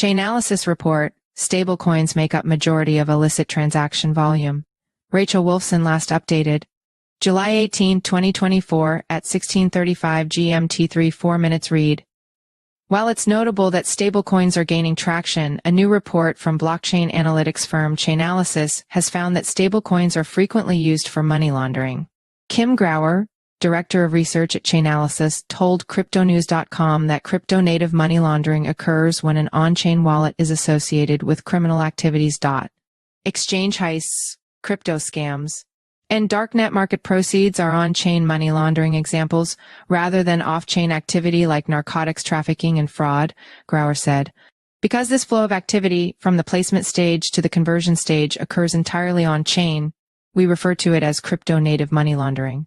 Chainalysis report, stablecoins make up majority of illicit transaction volume. Rachel Wolfson last updated. July 18, 2024 at 16:35 GMT 3-4 minutes read. While it's notable that stablecoins are gaining traction, a new report from blockchain analytics firm Chainalysis has found that stablecoins are frequently used for money laundering. Kim Grauer, director of research at Chainalysis, told CryptoNews.com that crypto-native money laundering occurs when an on-chain wallet is associated with criminal activities. Exchange heists, crypto scams, and darknet market proceeds are on-chain money laundering examples, rather than off-chain activity like narcotics trafficking and fraud, Grauer said. Because this flow of activity, from the placement stage to the conversion stage, occurs entirely on-chain, we refer to it as crypto-native money laundering.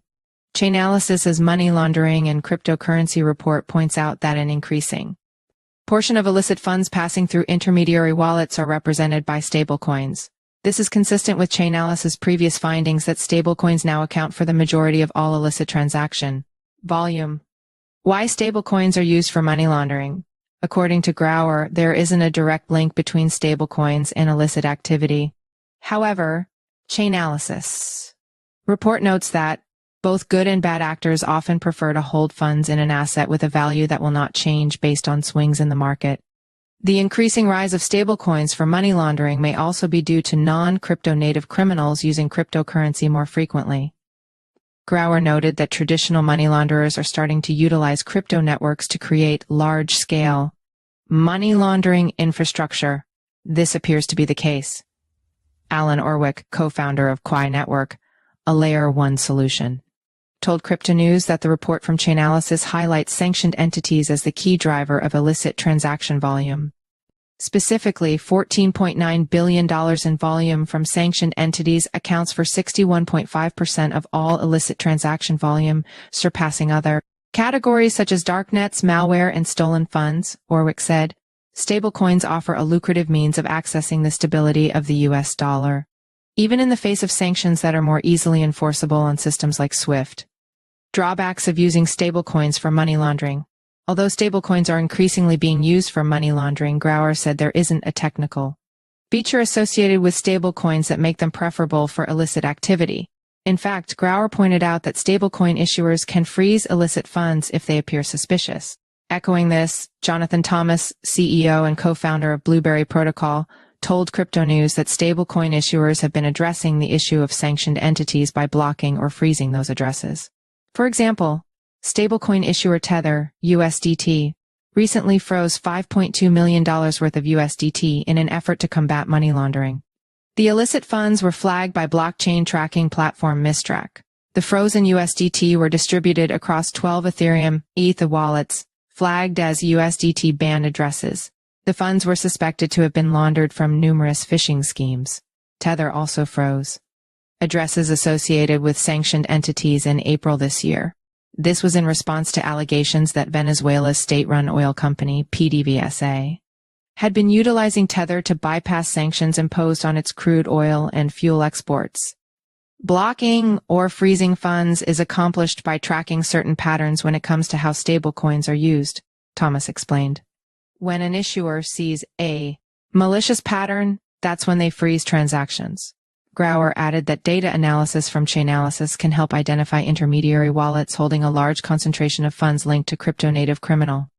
Chainalysis's Money Laundering and Cryptocurrency report points out that an increasing portion of illicit funds passing through intermediary wallets are represented by stablecoins. This is consistent with Chainalysis' previous findings that stablecoins now account for the majority of all illicit transaction volume. Why stablecoins are used for money laundering? According to Grauer, there isn't a direct link between stablecoins and illicit activity. However, Chainalysis report notes that both good and bad actors often prefer to hold funds in an asset with a value that will not change based on swings in the market. The increasing rise of stablecoins for money laundering may also be due to non-crypto native criminals using cryptocurrency more frequently. Grauer noted that traditional money launderers are starting to utilize crypto networks to create large-scale money laundering infrastructure. This appears to be the case. Alan Orwick, co-founder of Quai Network, a Layer 1 solution, told Crypto News that the report from Chainalysis highlights sanctioned entities as the key driver of illicit transaction volume. Specifically, $14.9 billion in volume from sanctioned entities accounts for 61.5% of all illicit transaction volume, surpassing other categories such as darknets, malware, and stolen funds, Orwick said. Stablecoins offer a lucrative means of accessing the stability of the US dollar, even in the face of sanctions that are more easily enforceable on systems like SWIFT. Drawbacks of using stablecoins for money laundering. Although stablecoins are increasingly being used for money laundering, Grauer said there isn't a technical feature associated with stablecoins that make them preferable for illicit activity. In fact, Grauer pointed out that stablecoin issuers can freeze illicit funds if they appear suspicious. Echoing this, Jonathan Thomas, CEO and co-founder of Blueberry Protocol, told Crypto News that stablecoin issuers have been addressing the issue of sanctioned entities by blocking or freezing those addresses. For example, stablecoin issuer Tether, USDT, recently froze $5.2 million worth of USDT in an effort to combat money laundering. The illicit funds were flagged by blockchain tracking platform Mistrack. The frozen USDT were distributed across 12 Ethereum, ETH wallets, flagged as USDT banned addresses. The funds were suspected to have been laundered from numerous phishing schemes. Tether also froze addresses associated with sanctioned entities in April this year. This was in response to allegations that Venezuela's state-run oil company, PDVSA, had been utilizing Tether to bypass sanctions imposed on its crude oil and fuel exports. Blocking or freezing funds is accomplished by tracking certain patterns when it comes to how stablecoins are used, Thomas explained. When an issuer sees a malicious pattern, that's when they freeze transactions. Grauer added that data analysis from Chainalysis can help identify intermediary wallets holding a large concentration of funds linked to crypto-native criminal.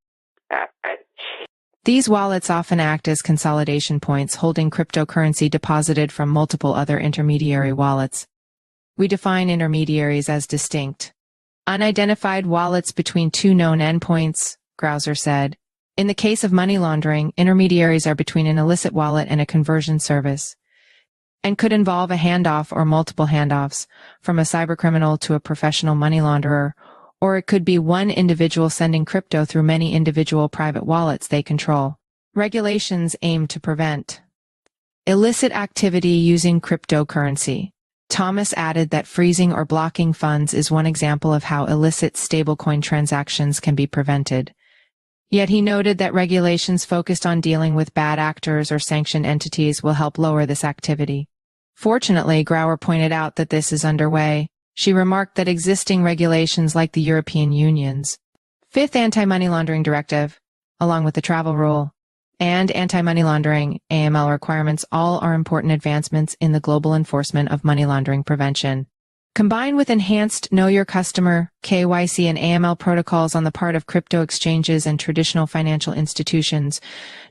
These wallets often act as consolidation points holding cryptocurrency deposited from multiple other intermediary wallets. We define intermediaries as distinct, unidentified wallets between two known endpoints, Grauer said. In the case of money laundering, intermediaries are between an illicit wallet and a conversion service, and could involve a handoff or multiple handoffs, from a cybercriminal to a professional money launderer, or it could be one individual sending crypto through many individual private wallets they control. Regulations aim to prevent illicit activity using cryptocurrency. Thomas added that freezing or blocking funds is one example of how illicit stablecoin transactions can be prevented. Yet he noted that regulations focused on dealing with bad actors or sanctioned entities will help lower this activity. Fortunately, Grauer pointed out that this is underway. She remarked that existing regulations like the European Union's Fifth Anti-Money Laundering Directive, along with the travel rule, and anti-money laundering (AML) requirements all are important advancements in the global enforcement of money laundering prevention. Combined with enhanced Know Your Customer, KYC, and AML protocols on the part of crypto exchanges and traditional financial institutions,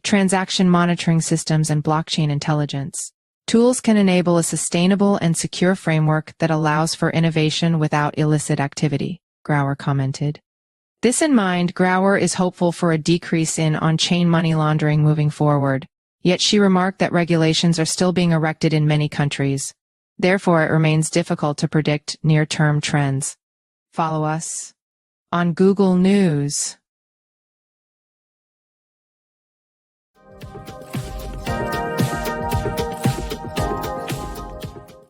transaction monitoring systems, and blockchain intelligence, tools can enable a sustainable and secure framework that allows for innovation without illicit activity, Grauer commented. This in mind, Grauer is hopeful for a decrease in on-chain money laundering moving forward, yet she remarked that regulations are still being erected in many countries. Therefore, it remains difficult to predict near-term trends. Follow us on Google News.